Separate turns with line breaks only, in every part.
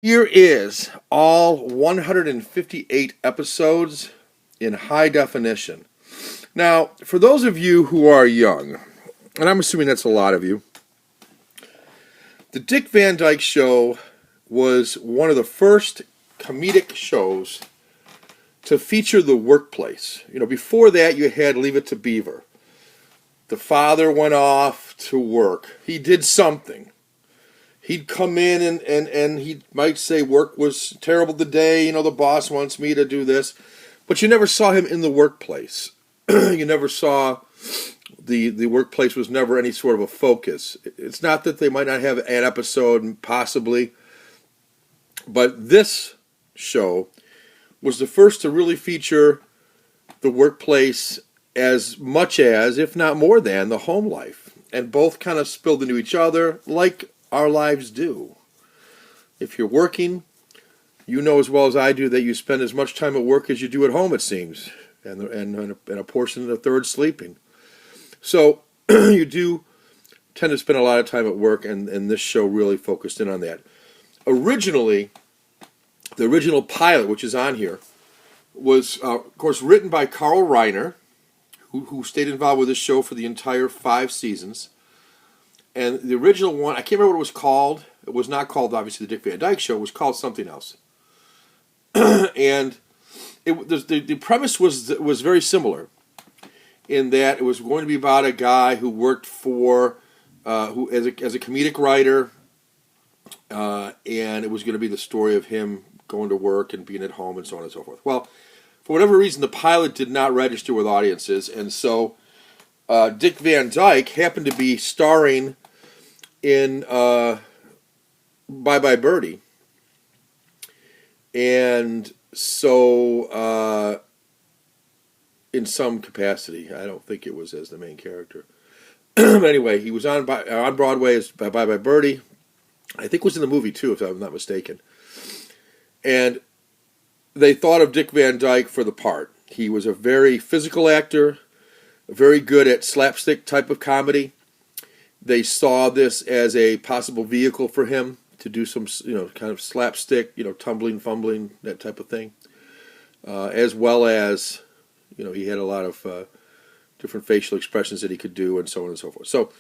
Here is all 158 episodes in high definition. Now, for those of you who are young, and I'm assuming that's a lot of you, the Dick Van Dyke Show was one of the first comedic shows to feature the workplace. You know, before that you had Leave It to Beaver. The father went off to work. He did something. He'd come in and he might say work was terrible today, you know, the boss wants me to do this. But you never saw him in the workplace. You never saw the workplace was never any sort of a focus. It's not that they might not have an episode, possibly, but this show was the first to really feature the workplace as much as, if not more than, the home life. And both kind of spilled into each other like our lives do. If you're working, you know as well as I do that you spend as much time at work as you do at home, it seems, and a portion of the third sleeping. So you do tend to spend a lot of time at work, and this show really focused in on that. Originally, the original pilot, which is on here, was, of course, written by Carl Reiner, who stayed involved with this show for the entire 5 seasons. And the original one, I can't remember what it was called. It was not called, obviously, the Dick Van Dyke Show. It was called something else. And the premise was very similar in that it was going to be about a guy who worked for, who as a comedic writer, and it was going to be the story of him going to work and being at home and so on and so forth. Well, for whatever reason, the pilot did not register with audiences, and so Dick Van Dyke happened to be starring in Bye Bye Birdie. And so, in some capacity, I don't think it was as the main character. But anyway, he was on Broadway as Bye Bye Birdie. I think it was in the movie, too, if I'm not mistaken. And they thought of Dick Van Dyke for the part. He was a very physical actor, very good at slapstick type of comedy. They saw this as a possible vehicle for him to do some, kind of slapstick, tumbling, fumbling, that type of thing. As well as, he had a lot of different facial expressions that he could do and so on and so forth. So,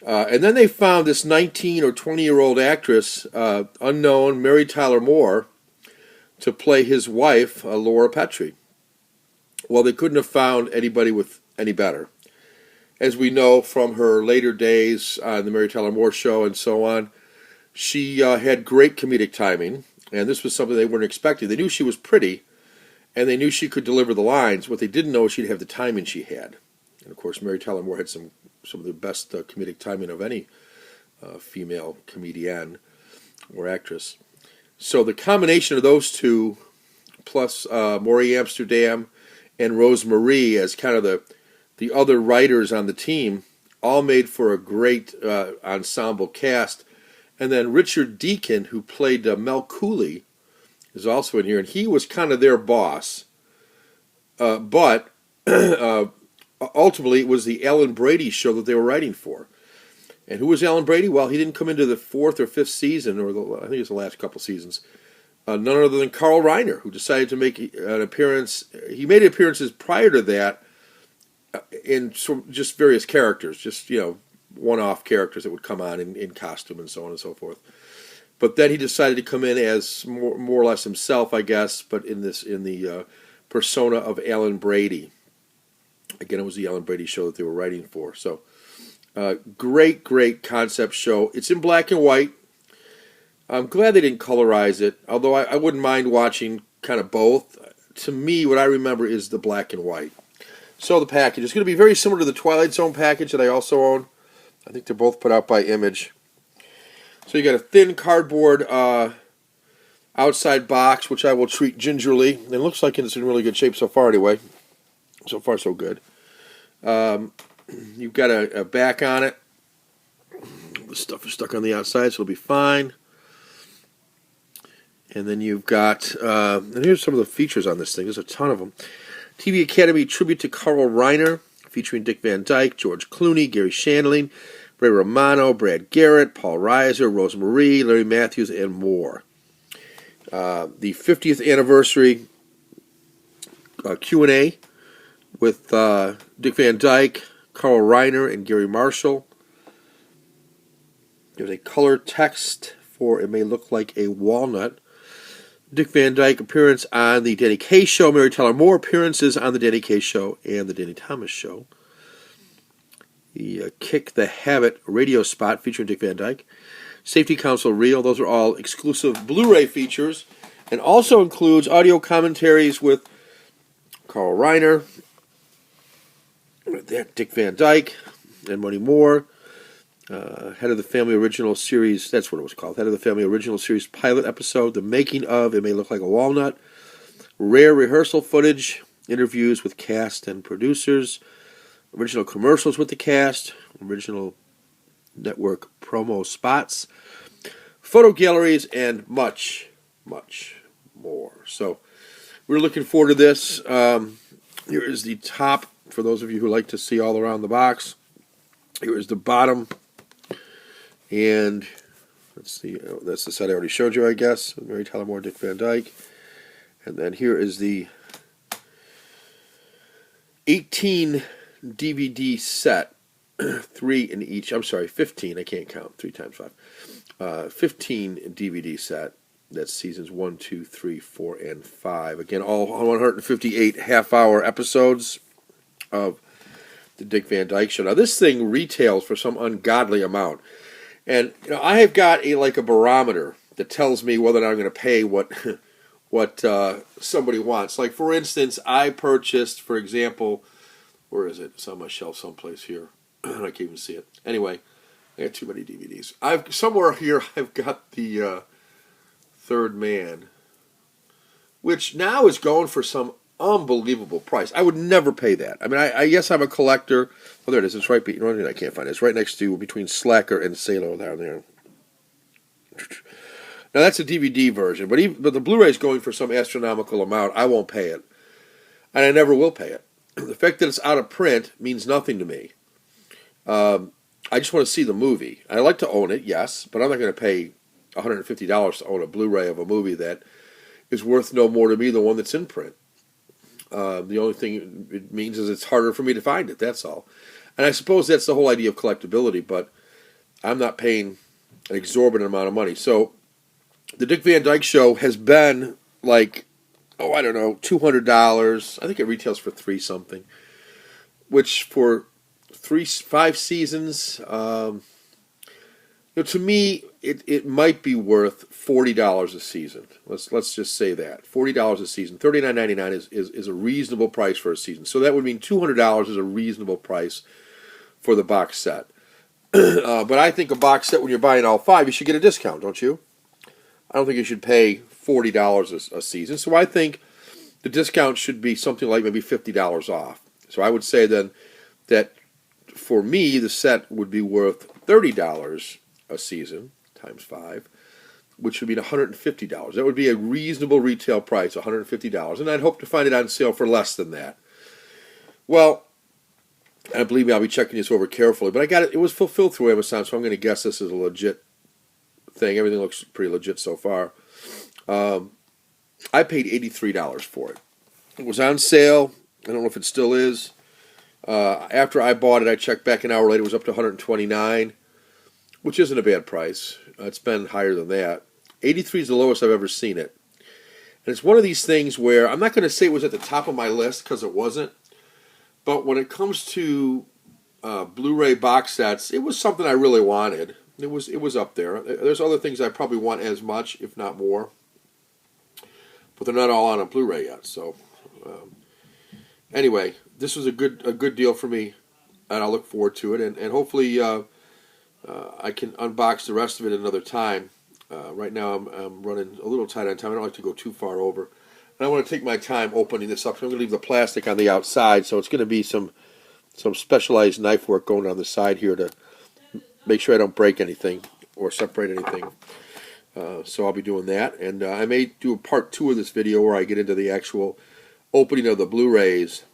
and then they found this 19 or 20-year-old actress, unknown, Mary Tyler Moore, to play his wife, Laura Petrie. Well, they couldn't have found anybody with any better. As we know from her later days on the Mary Tyler Moore Show and so on, she had great comedic timing, and this was something they weren't expecting. They knew she was pretty, and they knew she could deliver the lines. What they didn't know is she'd have the timing she had. And of course, Mary Tyler Moore had some of the best comedic timing of any female comedian or actress. So the combination of those two, plus Maury Amsterdam and Rose Marie as kind of the other writers on the team, all made for a great ensemble cast. And then Richard Deacon, who played Mel Cooley, is also in here, and he was kind of their boss. But ultimately, it was the Alan Brady show that they were writing for. And who was Alan Brady? Well, he didn't come into the 4th or 5th season, or I think it was the last couple seasons. None other than Carl Reiner, who decided to make an appearance. He made appearances prior to that in just various characters, just, one-off characters that would come on in costume and so on and so forth. But then he decided to come in as more or less himself, I guess, but in the persona of Alan Brady. Again, it was the Alan Brady show that they were writing for. So, great concept show. It's in black and white. I'm glad they didn't colorize it, although I wouldn't mind watching kind of both. To me, what I remember is the black and white. So the package is going to be very similar to the Twilight Zone package that I also own. I think they're both put out by Image. So you got a thin cardboard outside box, which I will treat gingerly. It looks like it's in really good shape so far anyway. So far, so good. You've got a back on it. The stuff is stuck on the outside, so it'll be fine. And then you've got, and here's some of the features on this thing. There's a ton of them. TV Academy tribute to Carl Reiner, featuring Dick Van Dyke, George Clooney, Gary Shandling, Ray Romano, Brad Garrett, Paul Reiser, Rose Marie, Larry Matthews, and more. the 50th anniversary Q&A with Dick Van Dyke, Carl Reiner, and Gary Marshall. There's a color text for It May Look Like a Walnut. Dick Van Dyke appearance on the Danny Kaye Show. Mary Tyler Moore appearances on the Danny Kaye Show and the Danny Thomas Show. The Kick the Habit radio spot featuring Dick Van Dyke. Safety Council Reel. Those are all exclusive Blu-ray features. And also includes audio commentaries with Carl Reiner, Dick Van Dyke, and Money Moore. Head of the Family Original Series, that's what it was called. Head of the Family Original Series pilot episode. The making of It May Look Like a Walnut. Rare rehearsal footage. Interviews with cast and producers. Original commercials with the cast. Original network promo spots. Photo galleries, and much, much more. So we're looking forward to this. Here is the top, for those of you who like to see all around the box. Here is the bottom. And let's see, that's the set I already showed you, I guess. Mary Tyler Moore, Dick Van Dyke. And then here is the 18 DVD set. 3 in each. I'm sorry, 15. I can't count. 3 times 5. 15 DVD set. That's seasons 1, 2, 3, 4, and 5. Again, all 158 half-hour episodes of the Dick Van Dyke Show. Now, this thing retails for some ungodly amount. And I have got a barometer that tells me whether or not I'm going to pay what somebody wants. Like, for instance, I purchased, for example, where is it? It's on my shelf someplace here. I can't even see it. Anyway, I got too many DVDs. Somewhere here I've got the Third Man, which now is going for some unbelievable price. I would never pay that. I mean, I guess I'm a collector. Oh, there it is. It's right. I can't find it. It's right next to between Slacker and Salo down there. Now that's a DVD version, but the Blu-ray is going for some astronomical amount. I won't pay it, and I never will pay it. The fact that it's out of print means nothing to me. I just want to see the movie. I like to own it, yes, but I'm not going to pay $150 to own a Blu-ray of a movie that is worth no more to me than one that's in print. The only thing it means is it's harder for me to find it, that's all. And I suppose that's the whole idea of collectability, but I'm not paying an exorbitant amount of money. So the Dick Van Dyke Show has been $200. I think it retails for $3 something, which for 5 seasons, to me, it might be worth $40 a season. Let's just say that $40 a season. $39.99 is a reasonable price for a season. So that would mean $200 is a reasonable price for the box set. But I think a box set, when you're buying all 5, you should get a discount, don't you? I don't think you should pay $40 a season. So I think the discount should be something like maybe $50 off. So I would say then that for me, the set would be worth $30 a season times 5, which would be $150. That would be a reasonable retail price, $150, and I'd hope to find it on sale for less than that. Well, and believe me, I'll be checking this over carefully, but I got it. It was fulfilled through Amazon, so I'm going to guess this is a legit thing. Everything looks pretty legit so far. I paid $83 for it. It was on sale. I don't know if it still is. After I bought it, I checked back an hour later. It was up to $129, which isn't a bad price. It's been higher than that. $83 is the lowest I've ever seen it. And it's one of these things where I'm not going to say it was at the top of my list, because it wasn't. But when it comes to Blu-ray box sets, it was something I really wanted. It was up there. There's other things I probably want as much, if not more. But they're not all on a Blu-ray yet. So anyway, this was a good deal for me, and I look forward to it. And hopefully I can unbox the rest of it another time. Right now I'm running a little tight on time. I don't like to go too far over. And I want to take my time opening this up. So I'm going to leave the plastic on the outside, so it's going to be some specialized knife work going on the side here to make sure I don't break anything or separate anything. So I'll be doing that. And I may do a part 2 of this video where I get into the actual opening of the Blu-rays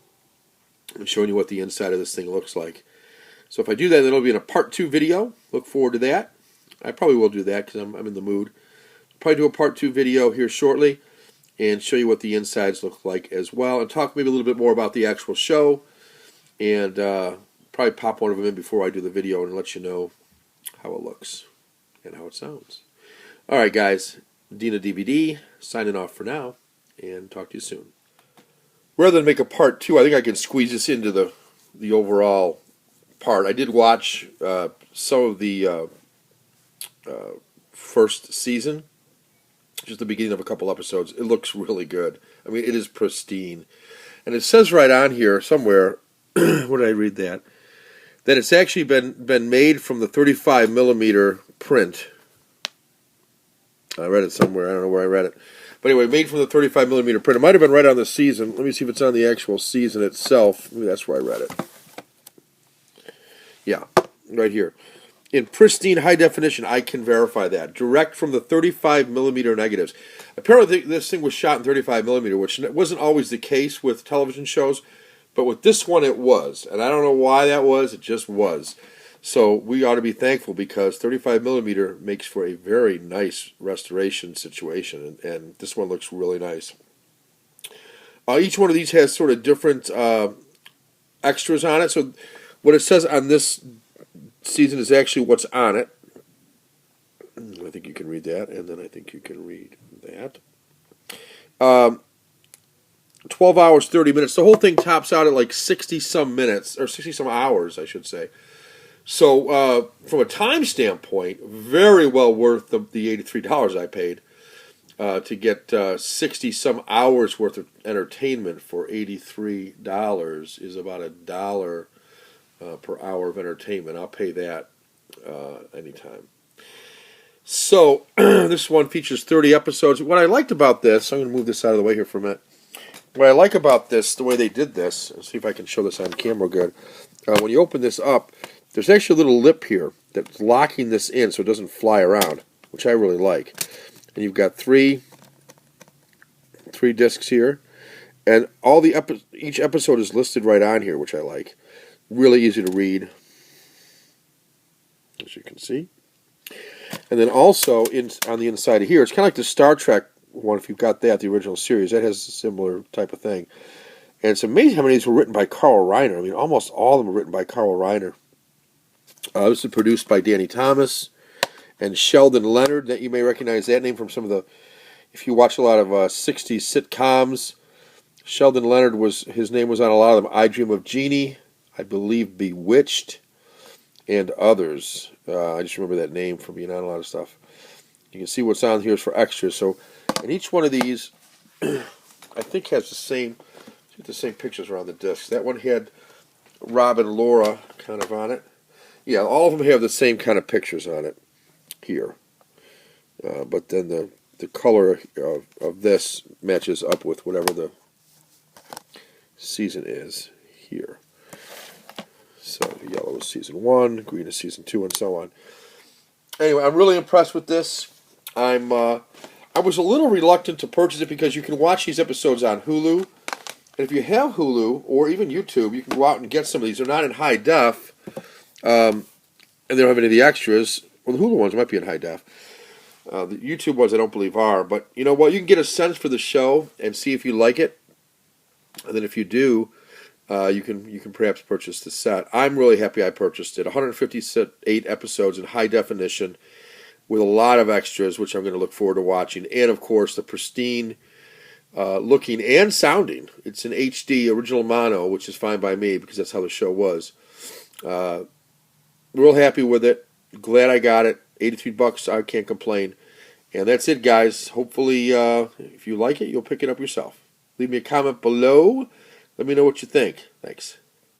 and showing you what the inside of this thing looks like. So if I do that, then it'll be in a part 2 video. Look forward to that. I probably will do that because I'm in the mood. probably do a part 2 video here shortly and show you what the insides look like as well, and talk maybe a little bit more about the actual show, and probably pop one of them in before I do the video and let you know how it looks and how it sounds. All right, guys, Dina DVD signing off for now, and talk to you soon. Rather than make a part 2, I think I can squeeze this into the overall part. I did watch some of the first season, just the beginning of a couple episodes. It looks really good. I mean, it is pristine. And it says right on here somewhere, where did I read that? That it's actually been made from the 35 millimeter print. I read it somewhere. I don't know where I read it. But anyway, made from the 35 millimeter print. It might have been right on the season. Let me see if it's on the actual season itself. Maybe that's where I read it. Yeah, right here. In pristine high definition, I can verify that. Direct from the 35 millimeter negatives. Apparently this thing was shot in 35 millimeter, which wasn't always the case with television shows, but with this one it was. And I don't know why that was, it just was. So we ought to be thankful, because 35 millimeter makes for a very nice restoration situation, and this one looks really nice. Each one of these has sort of different extras on it. So what it says on this season is actually what's on it. I think you can read that, and then I think you can read that. 12 hours, 30 minutes. The whole thing tops out at like 60-some minutes, or 60-some hours, I should say. So from a time standpoint, very well worth the $83 I paid to get 60-some hours worth of entertainment for $83 is about $1 per hour of entertainment. I'll pay that anytime. So this one features 30 episodes. What I liked about this, I'm going to move this out of the way here for a minute. What I like about this, the way they did this, let's see if I can show this on camera good. When you open this up, there's actually a little lip here that's locking this in so it doesn't fly around, which I really like. And you've got three discs here, and all each episode is listed right on here, which I like. Really easy to read, as you can see. And then also on the inside of here, it's kind of like the Star Trek one, if you've got that, the original series. That has a similar type of thing. And it's amazing how many of these were written by Carl Reiner. I mean, almost all of them were written by Carl Reiner. This is produced by Danny Thomas and Sheldon Leonard. That you may recognize that name from some of the, if you watch a lot of 60s sitcoms, Sheldon Leonard his name was on a lot of them. I Dream of Jeannie, I believe Bewitched, and others. I just remember that name from being on a lot of stuff. You can see what's on here is for extras. So, and each one of these, I think, has the same pictures around the discs. That one had Rob and Laura kind of on it. Yeah, all of them have the same kind of pictures on it here. But then the color of this matches up with whatever the season is here. So yellow is season 1, green is season 2, and so on. Anyway, I'm really impressed with this. I was a little reluctant to purchase it because you can watch these episodes on Hulu. And if you have Hulu or even YouTube, you can go out and get some of these. They're not in high def, and they don't have any of the extras. Well, the Hulu ones might be in high def. The YouTube ones I don't believe are. But you know what? You can get a sense for the show and see if you like it. And then if you do, you can perhaps purchase the set. I'm really happy I purchased it. 158 episodes in high definition with a lot of extras, which I'm going to look forward to watching. And, of course, the pristine looking and sounding. It's an HD original mono, which is fine by me because that's how the show was. Real happy with it. Glad I got it. $83, I can't complain. And that's it, guys. Hopefully, if you like it, you'll pick it up yourself. Leave me a comment below. Let me know what you think. Thanks.